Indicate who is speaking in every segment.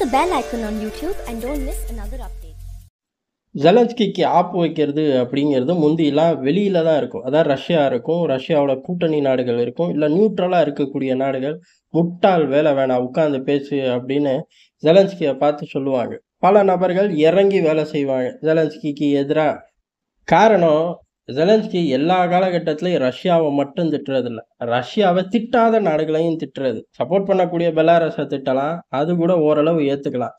Speaker 1: the bell icon on YouTube and don't miss another update.
Speaker 2: ஜெலன்ஸ்கிக்கு ஆப்பு வைக்கிறது அப்படிங்கிறது முந்தியெல்லாம் வெளியில தான் இருக்கும். அதாவது ரஷ்யா இருக்கும், ரஷ்யாவோட கூட்டணி நாடுகள் இருக்கும், இல்லை நியூட்ரலாக இருக்கக்கூடிய நாடுகள் முட்டாள் வேலை வேணாம் உட்காந்து பேசு அப்படின்னு ஜெலன்ஸ்கியை பார்த்து சொல்லுவாங்க. பல நபர்கள் இறங்கி வேலை செய்வாங்க ஜெலன்ஸ்கிக்கு எதிராக. காரணம், ஜெலன்ஸ்கி எல்லா காலகட்டத்திலையும் ரஷ்யாவை மட்டும் திட்டுறதில்ல, ரஷ்யாவை திட்டாத நாடுகளையும் திட்டுறது. சப்போர்ட் பண்ணக்கூடிய பெலாரஸை திட்டலாம், அது கூட ஓரளவு ஏற்றுக்கலாம்.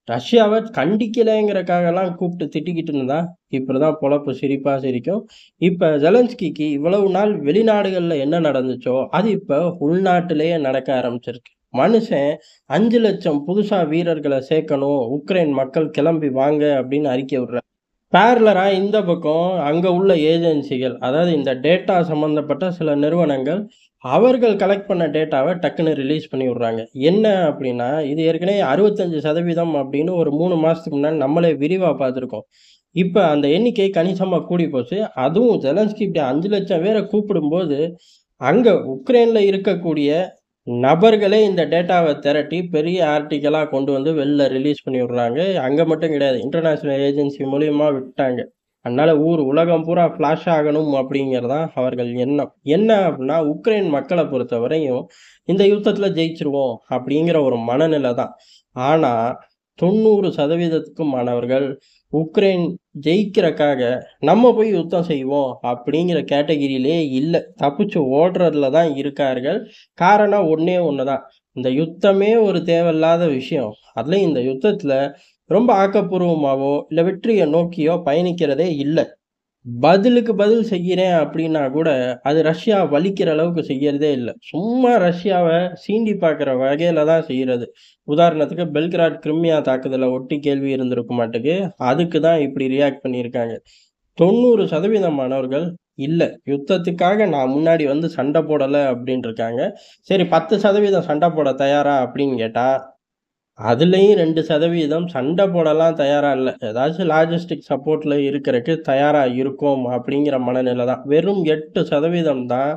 Speaker 2: ரஷ்யாவை கண்டிக்கலைங்கிறக்காகலாம் கூப்பிட்டு திட்டிக்கிட்டு இருந்தா இப்படிதான் பொழப்பு சிரிப்பா சிரிக்கும். இப்ப ஜெலன்ஸ்கிக்கு இவ்வளவு நாள் வெளிநாடுகள்ல என்ன நடந்துச்சோ அது இப்ப உள்நாட்டிலேயே நடக்க ஆரம்பிச்சிருக்கு. மனுஷன் 5 லட்சம் புதுசா வீரர்களை சேர்க்கணும், உக்ரைன் மக்கள் கிளம்பி வாங்க அப்படின்னு அறிக்கை விடுறார். பேரலரா இந்த பக்கம் அங்க உள்ள ஏஜென்சிகள், அதாவது இந்த டேட்டா சம்பந்தப்பட்ட சில நிறுவனங்கள், அவர்கள் கலெக்ட் பண்ண டேட்டாவை டக்குன்னு ரிலீஸ் பண்ணி விடுறாங்க. என்ன அப்படின்னா, இது ஏற்கனவே 65% அப்படின்னு ஒரு 3 மாசத்துக்கு முன்னாடி நம்மளே விரிவாக பார்த்துருக்கோம். இப்போ அந்த எண்ணிக்கை கணிசமாக கூடி போச்சு. அதுவும் ஜெலன்ஸ்கி இப்படி 5 லட்சம் பேரை கூப்பிடும்போது அங்கே உக்ரைனில் இருக்கக்கூடிய நபர்களே இந்த டேட்டாவை திரட்டி பெரிய ஆர்டிக்கலாக கொண்டு வந்து வெளில ரிலீஸ் பண்ணி விடுறாங்க. அங்கே மட்டும் கிடையாது, இன்டர்நேஷ்னல் ஏஜென்சி மூலியமா விட்டாங்க. அதனால உலகம் பூரா ஃப்ளாஷ் ஆகணும் அப்படிங்கிறதான் அவர்கள் எண்ணம். என்ன அப்படின்னா, உக்ரைன் மக்களை பொறுத்த வரையும் இந்த யுத்தத்தில் ஜெயிச்சிருவோம் அப்படிங்கிற ஒரு மனநிலை தான். ஆனால் 90%க்கும் மாணவர்கள் உக்ரைன் ஜெயிக்கிறக்காக நம்ம போய் யுத்தம் செய்வோம் அப்படிங்கிற கேட்டகிரியிலே இல்லை, தப்பிச்சு ஓடுறதுல தான் இருக்கார்கள். காரணம் ஒன்றே ஒன்று தான், இந்த யுத்தமே ஒரு தேவையில்லாத விஷயம். அதுலேயும் இந்த யுத்தத்தில் ரொம்ப ஆக்கப்பூர்வமாகவோ இல்லை வெற்றியை நோக்கியோ பயணிக்கிறதே இல்லை. பதிலுக்கு பதில் செய்கிறேன் அப்படின்னா கூட அது ரஷ்யா வலிக்கிற அளவுக்கு செய்யறதே இல்லை. சும்மா ரஷ்யாவை சீண்டி பார்க்குற வகையில தான் செய்கிறது. உதாரணத்துக்கு பெல்கிராட் கிரிமியா தாக்குதலை ஒட்டி கேள்வி இருந்திருக்க மாட்டுக்கு, அதுக்கு தான் இப்படி ரியாக்ட் பண்ணியிருக்காங்க. 90% மாணவர்கள் இல்லை, யுத்தத்துக்காக நான் முன்னாடி வந்து சண்டை போடலை அப்படின்னு இருக்காங்க. சரி, 10% சண்டை போட தயாரா அப்படின்னு கேட்டால் அதுலேயும் 2% சண்டை போடலாம் தயாராக இல்லை, ஏதாச்சும் லாஜிஸ்டிக் சப்போர்ட்டில் இருக்கிறதுக்கு தயாராக இருக்கும் அப்படிங்கிற மனநிலை தான். வெறும் 8% தான்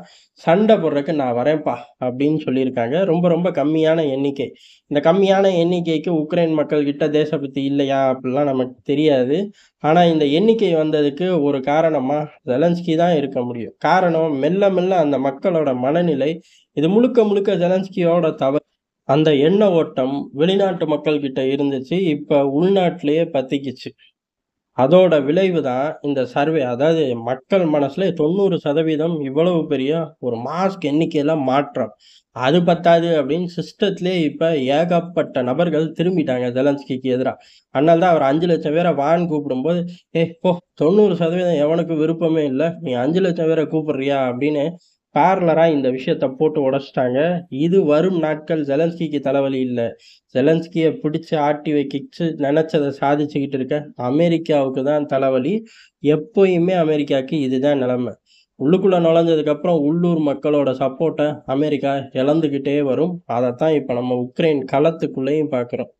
Speaker 2: சண்டை போடுறதுக்கு நான் வரேன்ப்பா அப்படின்னு சொல்லியிருக்காங்க. ரொம்ப ரொம்ப கம்மியான எண்ணிக்கை. இந்த கம்மியான எண்ணிக்கைக்கு உக்ரைன் மக்கள்கிட்ட தேசபக்தி இல்லையா அப்படிலாம் நமக்கு தெரியாது. ஆனால் இந்த எண்ணிக்கை வந்ததுக்கு ஒரு காரணமாக ஜெலன்ஸ்கி தான் இருக்க முடியும். காரணம், மெல்ல மெல்ல அந்த மக்களோட மனநிலை, இது முழுக்க முழுக்க ஜெலன்ஸ்கியோட தவறு. அந்த எண்ண ஓட்டம் வெளிநாட்டு மக்கள்கிட்ட இருந்துச்சு, இப்போ உள்நாட்டிலேயே பத்திக்கிச்சு. அதோட விளைவு தான் இந்த சர்வே. அதாவது மக்கள் மனசுல 90% இவ்வளவு பெரிய ஒரு மாஸ்க் எண்ணிக்கையில மாற்றம். அது பத்தாது அப்படின்னு சிஸ்டத்திலே இப்போ ஏகப்பட்ட நபர்கள் திரும்பிட்டாங்க ஜெலன்ஸ்கிக்கு எதிராக. அதனால தான் அவர் 5 லட்சம் பேரை வான்னு கூப்பிடும்போது, போ 90% எவனுக்கு விருப்பமே இல்லை, நீ 5 லட்சம் பேரை கூப்பிடுறியா அப்படின்னு பேரலரா இந்த விஷயத்தை போட்டு உடைச்சிட்டாங்க. இது வரும் நாட்கள் ஜெலன்ஸ்கிக்கு தலைவலி இல்லை, ஜெலன்ஸ்கியை பிடிச்சி ஆட்டி வைக்கிச்சு நினைச்சதை சாதிச்சுக்கிட்டு இருக்க அமெரிக்காவுக்கு தான் தலைவலி. எப்போயுமே அமெரிக்காவுக்கு இதுதான் நிலைமை. உள்ளுக்குள்ள நுழைஞ்சதுக்கப்புறம் உள்ளூர் மக்களோட சப்போர்ட்டை அமெரிக்கா இழந்துக்கிட்டே வரும். அதைத்தான் இப்போ நம்ம உக்ரைன் களத்துக்குள்ளேயும் பார்க்குறோம்.